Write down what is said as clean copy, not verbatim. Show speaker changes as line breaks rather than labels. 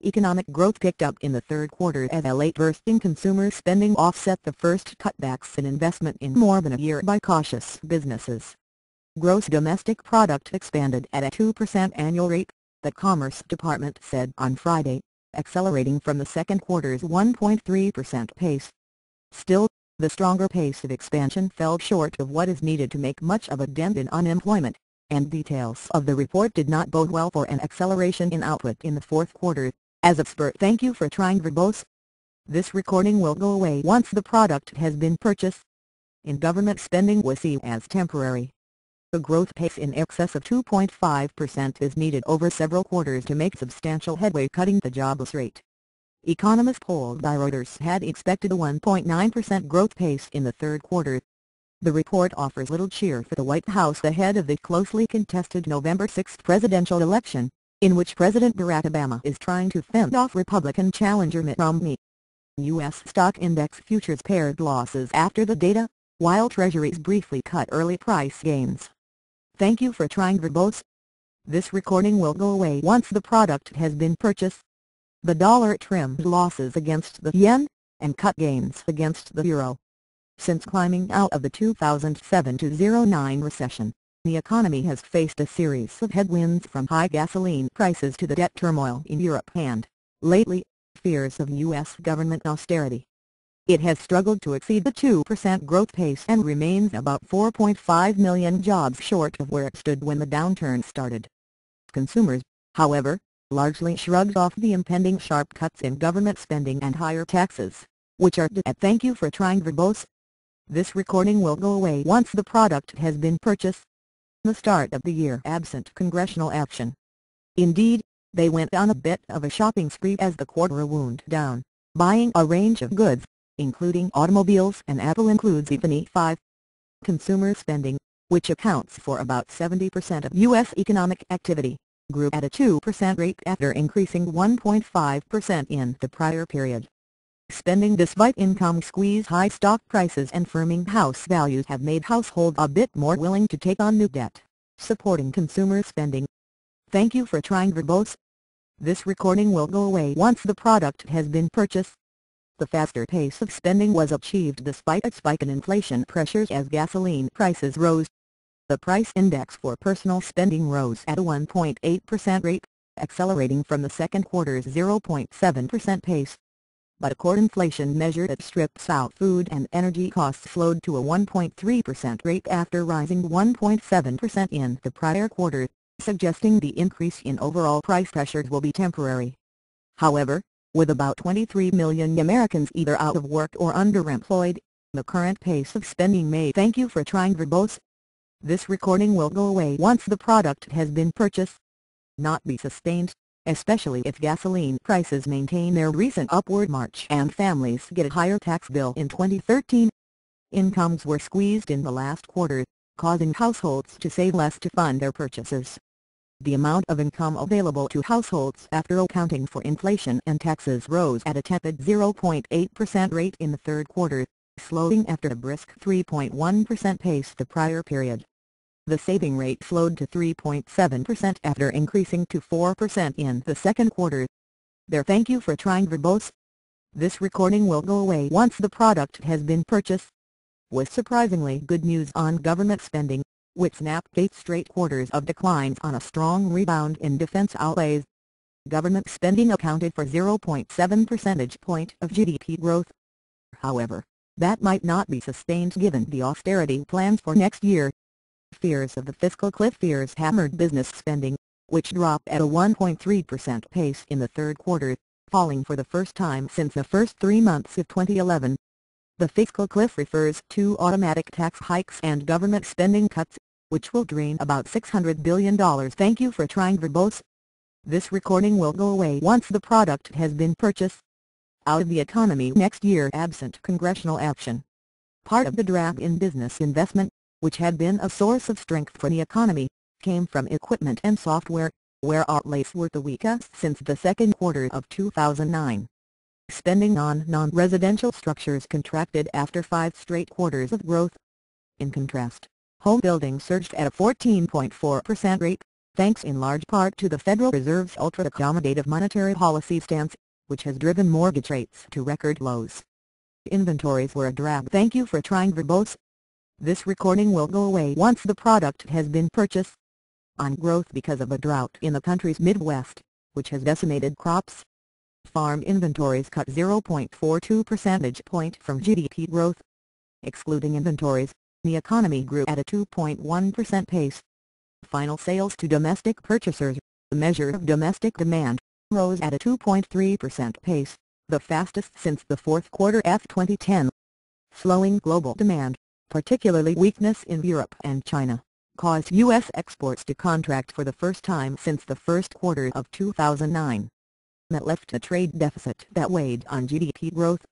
Economic growth picked up in the third quarter as a late burst in consumer spending offset the first cutbacks in investment in more than a year by cautious businesses. Gross domestic product expanded at a 2% annual rate, the Commerce Department said on Friday, accelerating from the second quarter's 1.3% pace. Still, the stronger pace of expansion fell short of what is needed to make much of a dent in unemployment, and details of the report did not bode well for an acceleration in output in the fourth quarter. As expert, thank you for trying verbose. This recording will go away once the product has been purchased. In government spending was seen as temporary. A growth pace in excess of 2.5% is needed over several quarters to make substantial headway cutting the jobless rate. Economists polled by Reuters had expected a 1.9% growth pace in the third quarter. The report offers little cheer for the White House ahead of the closely contested November 6 presidential election, in which President Barack Obama is trying to fend off Republican challenger Mitt Romney. U.S. stock index futures pared losses after the data, while Treasuries briefly cut early price gains. Thank you for trying verbose. This recording will go away once the product has been purchased. The dollar trimmed losses against the yen, and cut gains against the euro. Since climbing out of the 2007-09 recession, the economy has faced a series of headwinds from high gasoline prices to the debt turmoil in Europe and, lately, fears of U.S. government austerity. It has struggled to exceed the 2% growth pace and remains about 4.5 million jobs short of where it stood when the downturn started. Consumers, however, largely shrugged off the impending sharp cuts in government spending and higher taxes, which are due at thank you for trying verbose. This recording will go away once the product has been purchased. The start of the year absent congressional action. Indeed, they went on a bit of a shopping spree as the quarter wound down, buying a range of goods, including automobiles, and Apple includes iPhone 5. Consumer spending, which accounts for about 70% of U.S. economic activity, grew at a 2% rate after increasing 1.5% in the prior period. Spending despite income squeeze, high stock prices and firming house values have made households a bit more willing to take on new debt, supporting consumer spending. Thank you for trying verbose. This recording will go away once the product has been purchased. The faster pace of spending was achieved despite a spike in inflation pressures as gasoline prices rose. The price index for personal spending rose at a 1.8% rate, accelerating from the second quarter's 0.7% pace. But a core inflation measure that strips out food and energy costs slowed to a 1.3% rate after rising 1.7% in the prior quarter, suggesting the increase in overall price pressures will be temporary. However, with about 23 million Americans either out of work or underemployed, the current pace of spending may thank you for trying verbose. This recording will go away once the product has been purchased. Not be sustained, especially if gasoline prices maintain their recent upward march and families get a higher tax bill in 2013. Incomes were squeezed in the last quarter, causing households to save less to fund their purchases. The amount of income available to households after accounting for inflation and taxes rose at a tepid 0.8% rate in the third quarter, slowing after a brisk 3.1% pace the prior period. The saving rate slowed to 3.7% after increasing to 4% in the second quarter. Thank you for trying verbose. This recording will go away once the product has been purchased. With surprisingly good news on government spending, which snapped 8 straight quarters of declines on a strong rebound in defense outlays. Government spending accounted for 0.7 percentage point of GDP growth. However, that might not be sustained given the austerity plans for next year. Fears of the fiscal cliff hammered business spending, which dropped at a 1.3% pace in the third quarter, falling for the first time since the first 3 months of 2011. The fiscal cliff refers to automatic tax hikes and government spending cuts, which will drain about $600 billion. Thank you for trying verbose. This recording will go away once the product has been purchased. Out of the economy next year absent congressional action. Part of the drag in business investment, which had been a source of strength for the economy, came from equipment and software, where outlays were the weakest since the second quarter of 2009. Spending on non-residential structures contracted after 5 straight quarters of growth. In contrast, home building surged at a 14.4% rate, thanks in large part to the Federal Reserve's ultra-accommodative monetary policy stance, which has driven mortgage rates to record lows. Inventories were a drag. Thank you for trying verbose. This recording will go away once the product has been purchased. On growth because of a drought in the country's Midwest, which has decimated crops. Farm inventories cut 0.42 percentage point from GDP growth. Excluding inventories, the economy grew at a 2.1% pace. Final sales to domestic purchasers, the measure of domestic demand, rose at a 2.3% pace, the fastest since the fourth quarter of 2010. Slowing global demand, particularly weakness in Europe and China, caused U.S. exports to contract for the first time since the first quarter of 2009. That left a trade deficit that weighed on GDP growth.